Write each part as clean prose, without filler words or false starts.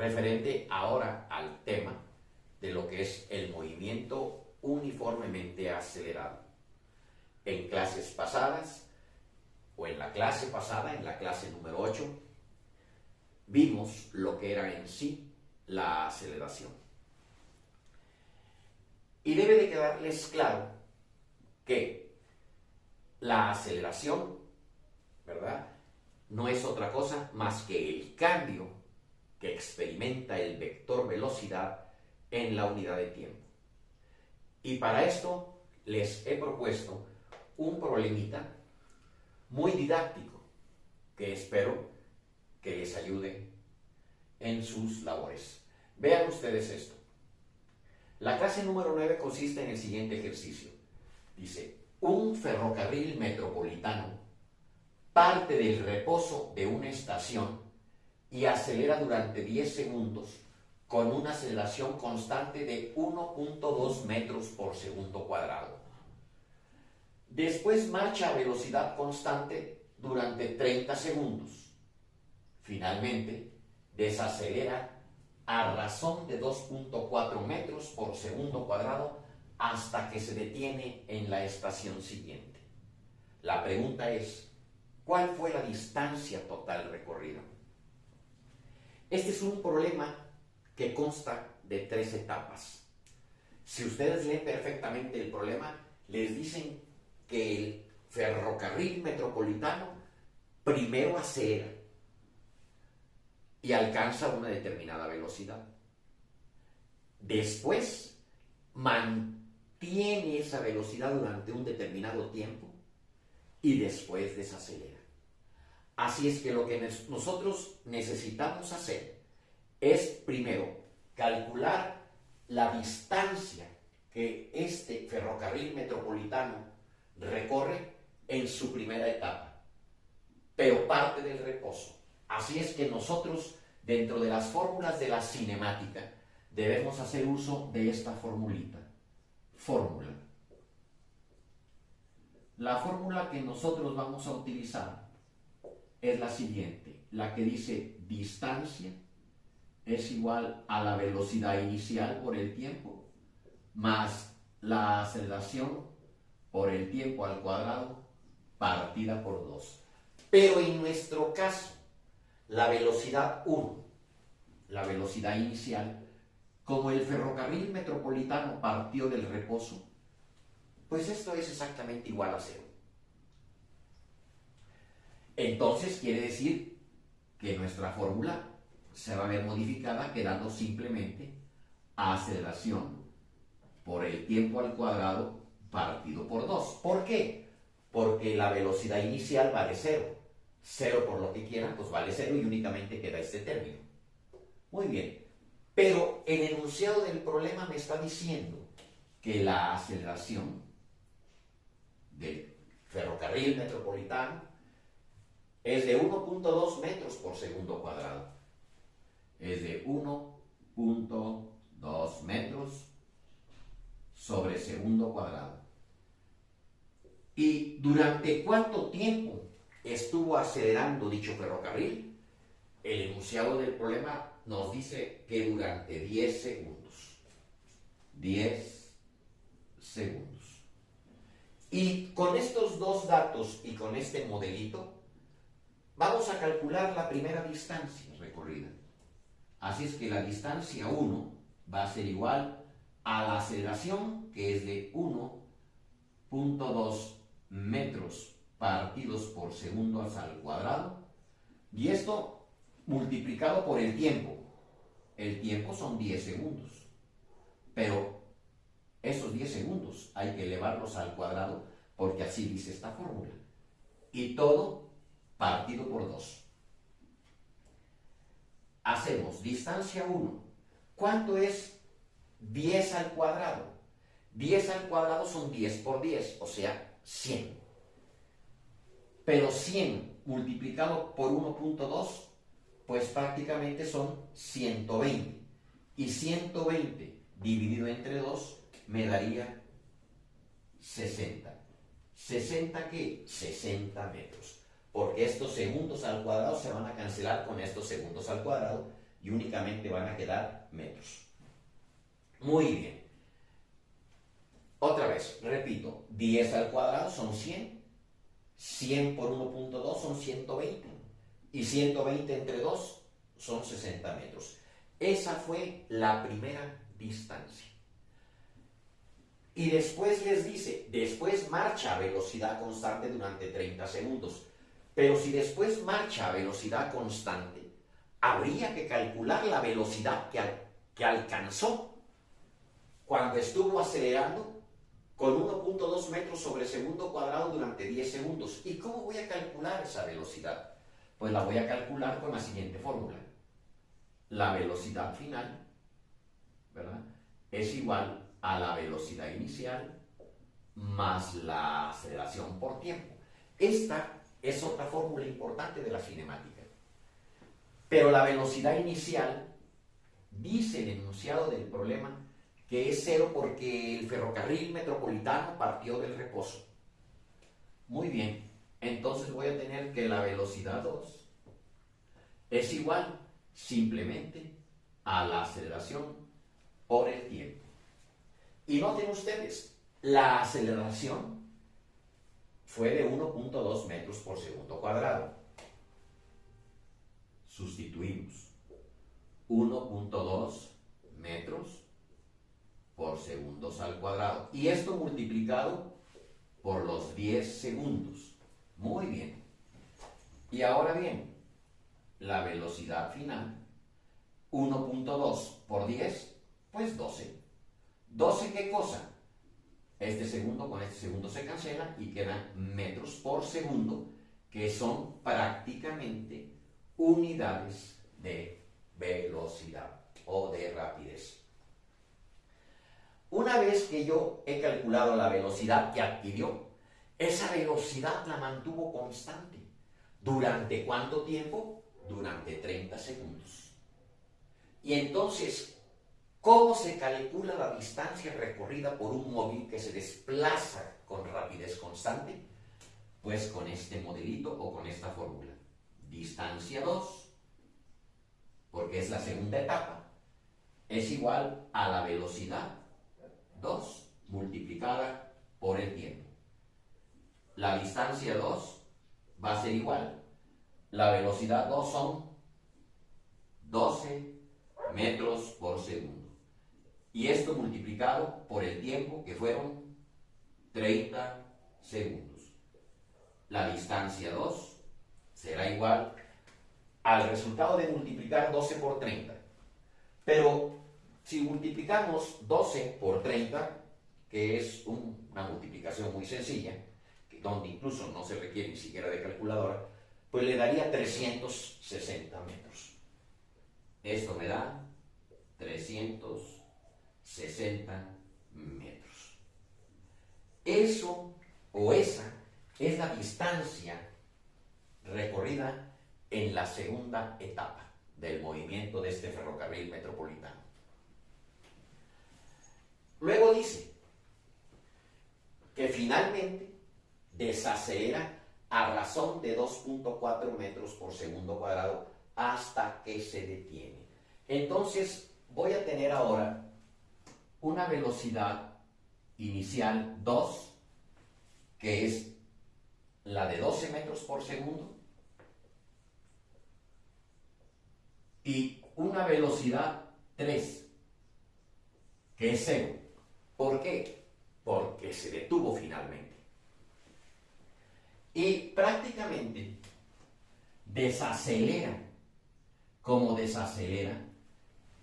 referente ahora al tema de lo que es el movimiento uniformemente acelerado. En clases pasadas, o en la clase pasada, en la clase número 8, vimos lo que era en sí la aceleración. Y debe de quedarles claro que la aceleración, ¿verdad?, no es otra cosa más que el cambio que experimenta el vector velocidad en la unidad de tiempo. Y para esto les he propuesto un problemita muy didáctico que espero que les ayude en sus labores. Vean ustedes esto. La clase número 9 consiste en el siguiente ejercicio. Dice, un ferrocarril metropolitano parte del reposo de una estación y acelera durante 10 segundos con una aceleración constante de 1.2 metros por segundo cuadrado. Después marcha a velocidad constante durante 30 segundos. Finalmente, desacelera a razón de 2.4 metros por segundo cuadrado hasta que se detiene en la estación siguiente. La pregunta es, ¿cuál fue la distancia total recorrida? Este es un problema que consta de 3 etapas. Si ustedes leen perfectamente el problema, les dicen que el ferrocarril metropolitano primero acelera y alcanza una determinada velocidad. Después mantiene esa velocidad durante un determinado tiempo y después desacelera. Así es que lo que nosotros necesitamos hacer es primero calcular la distancia que este ferrocarril metropolitano recorre en su primera etapa, pero parte del reposo. Así es que nosotros, dentro de las fórmulas de la cinemática, debemos hacer uso de esta formulita. Fórmula. La fórmula que nosotros vamos a utilizar es la siguiente, la que dice distancia es igual a la velocidad inicial por el tiempo más la aceleración por el tiempo al cuadrado partida por 2. Pero en nuestro caso, la velocidad 1, la velocidad inicial, como el ferrocarril metropolitano partió del reposo, pues esto es exactamente igual a 0. Entonces quiere decir que nuestra fórmula se va a ver modificada quedando simplemente aceleración por el tiempo al cuadrado partido por 2. ¿Por qué? Porque la velocidad inicial vale 0. 0 por lo que quieran, pues vale 0 y únicamente queda este término. Muy bien, pero el enunciado del problema me está diciendo que la aceleración del ferrocarril metropolitano es de 1.2 metros por segundo cuadrado. Es de 1.2 metros sobre segundo cuadrado. ¿Y durante cuánto tiempo estuvo acelerando dicho ferrocarril? El enunciado del problema nos dice que durante 10 segundos. 10 segundos. Y con estos dos datos y con este modelito, vamos a calcular la primera distancia recorrida. Así es que la distancia 1 va a ser igual a la aceleración, que es de 1.2 metros partidos por segundo al cuadrado, y esto multiplicado por el tiempo. El tiempo son 10 segundos, pero esos 10 segundos hay que elevarlos al cuadrado porque así dice esta fórmula. Y todo partido por 2. Hacemos distancia 1. ¿Cuánto es 10 al cuadrado? 10 al cuadrado son 10 por 10, o sea, 100. Pero 100 multiplicado por 1.2, pues prácticamente son 120. Y 120 dividido entre 2 me daría 60. ¿60 qué? 60 metros. Porque estos segundos al cuadrado se van a cancelar con estos segundos al cuadrado y únicamente van a quedar metros. Muy bien. Otra vez, repito, 10 al cuadrado son 100. 100 por 1.2 son 120. Y 120 entre 2 son 60 metros. Esa fue la primera distancia. Y después les dice, después marcha a velocidad constante durante 30 segundos. Pero si después marcha a velocidad constante, habría que calcular la velocidad que alcanzó cuando estuvo acelerando con 1.2 metros sobre segundo cuadrado durante 10 segundos. ¿Y cómo voy a calcular esa velocidad? Pues la voy a calcular con la siguiente fórmula. La velocidad final, ¿verdad?, es igual a la velocidad inicial más la aceleración por tiempo. Esta es otra fórmula importante de la cinemática. Pero la velocidad inicial dice el enunciado del problema que es 0 porque el ferrocarril metropolitano partió del reposo. Muy bien, entonces voy a tener que la velocidad 2 es igual simplemente a la aceleración por el tiempo. Y noten ustedes, la aceleración fue de 1.2 metros por segundo cuadrado. Sustituimos 1.2 metros por segundos al cuadrado. Y esto multiplicado por los 10 segundos. Muy bien. Y ahora bien, la velocidad final, 1.2 por 10, pues 12. ¿12 qué cosa? Este segundo con este segundo se cancela y quedan metros por segundo, que son prácticamente unidades de velocidad o de rapidez. Una vez que yo he calculado la velocidad que adquirió, esa velocidad la mantuvo constante. ¿Durante cuánto tiempo? Durante 30 segundos. Y entonces, ¿cómo se calcula la distancia recorrida por un móvil que se desplaza con rapidez constante? Pues con este modelito o con esta fórmula. Distancia 2, porque es la segunda etapa, es igual a la velocidad 2 multiplicada por el tiempo. La distancia 2 va a ser igual. La velocidad 2 son 12 metros por segundo. Y esto multiplicado por el tiempo, que fueron 30 segundos. La distancia 2 será igual al resultado de multiplicar 12 por 30. Pero si multiplicamos 12 por 30, que es una multiplicación muy sencilla, donde incluso no se requiere ni siquiera de calculadora, pues le daría 360 metros. Esto me da 360 metros. Eso o esa es la distancia recorrida en la segunda etapa del movimiento de este ferrocarril metropolitano. Luego dice que finalmente desacelera a razón de 2.4 metros por segundo cuadrado hasta que se detiene. Entonces voy a tener ahora una velocidad inicial 2, que es la de 12 metros por segundo, y una velocidad 3, que es 0. ¿Por qué? Porque se detuvo finalmente. Y prácticamente desacelera. Como desacelera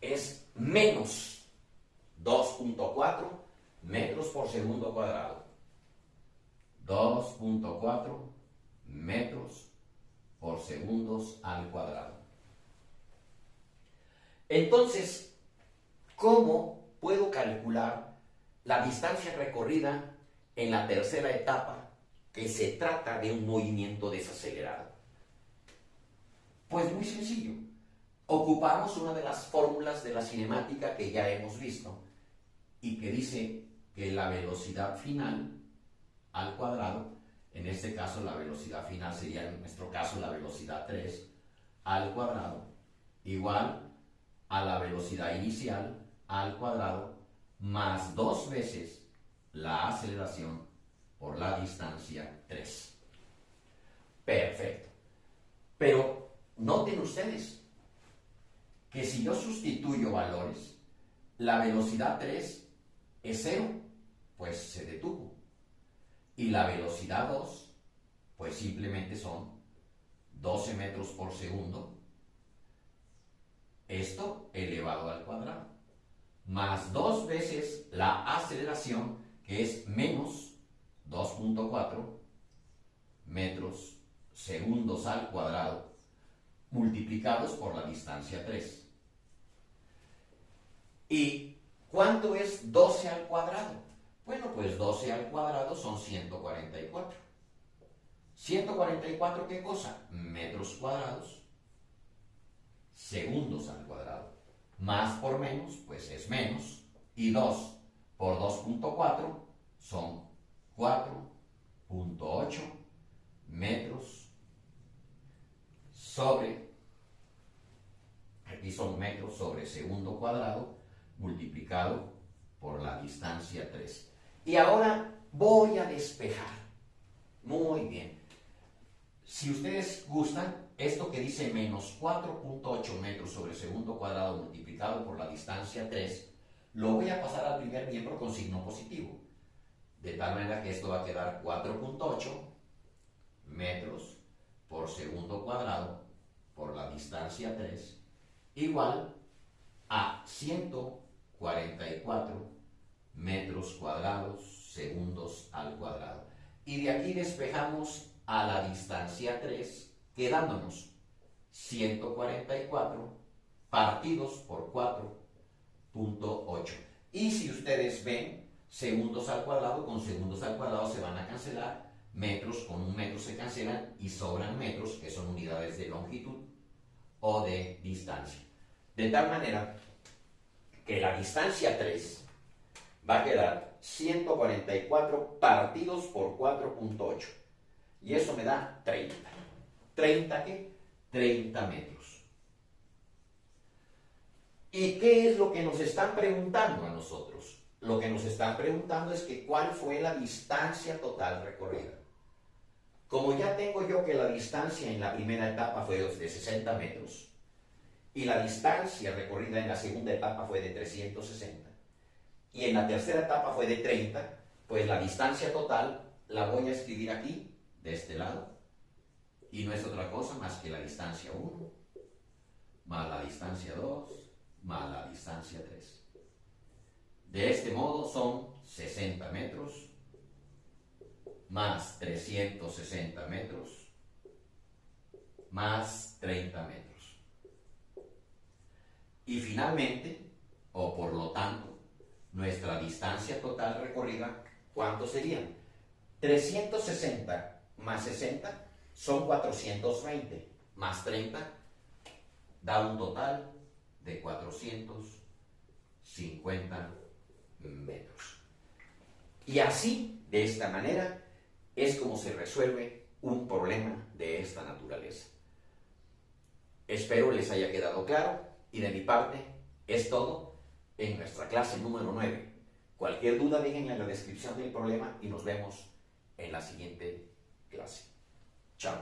es menos 2.4 metros por segundo cuadrado. 2.4 metros por segundos al cuadrado. Entonces, ¿cómo puedo calcular la distancia recorrida en la tercera etapa, que se trata de un movimiento desacelerado? Pues muy sencillo. Ocupamos una de las fórmulas de la cinemática que ya hemos visto y que dice que la velocidad final al cuadrado, en este caso la velocidad final sería en nuestro caso la velocidad 3 al cuadrado, igual a la velocidad inicial al cuadrado más 2 veces la aceleración por la distancia 3. Perfecto. Pero noten ustedes que si yo sustituyo valores, la velocidad 3 es 0, pues se detuvo. Y la velocidad 2, pues simplemente son 12 metros por segundo. Esto elevado al cuadrado. Más 2 veces la aceleración, que es menos 2.4 metros segundos al cuadrado, multiplicados por la distancia 3. ¿Y cuánto es 12 al cuadrado? Bueno, pues 12 al cuadrado son 144. ¿144 qué cosa? Metros cuadrados, segundos al cuadrado. Más por menos, pues es menos. Y 2 por 2.4 son 4.8 metros sobre, aquí son metros sobre segundo cuadrado, multiplicado por la distancia 3. Y ahora voy a despejar. Muy bien. Si ustedes gustan, esto que dice menos 4.8 metros sobre segundo cuadrado multiplicado por la distancia 3, lo voy a pasar al primer miembro con signo positivo. De tal manera que esto va a quedar 4.8 metros por segundo cuadrado por la distancia 3 igual a 144 metros cuadrados segundos al cuadrado. Y de aquí despejamos a la distancia 3, quedándonos 144 partidos por 4.8. Y si ustedes ven, segundos al cuadrado con segundos al cuadrado se van a cancelar, metros con un metro se cancelan y sobran metros, que son unidades de longitud o de distancia. De tal manera que la distancia 3 va a quedar 144 partidos por 4.8. Y eso me da 30. ¿30 qué? 30 metros. ¿Y qué es lo que nos están preguntando a nosotros? Lo que nos están preguntando es que cuál fue la distancia total recorrida. Como ya tengo yo que la distancia en la primera etapa fue de 60 metros y la distancia recorrida en la segunda etapa fue de 360 y en la tercera etapa fue de 30, pues la distancia total la voy a escribir aquí, de este lado, y no es otra cosa más que la distancia 1 más la distancia 2 más la distancia 3. De este modo son 60 metros más 360 metros más 30 metros. Y finalmente, o por lo tanto, nuestra distancia total recorrida, ¿cuánto serían? 360 más 60 son 420, más 30 da un total de 450 metros. Y así, de esta manera, es como se resuelve un problema de esta naturaleza. Espero les haya quedado claro y de mi parte es todo en nuestra clase número 9. Cualquier duda déjenla en la descripción del problema y nos vemos en la siguiente clase. Chao.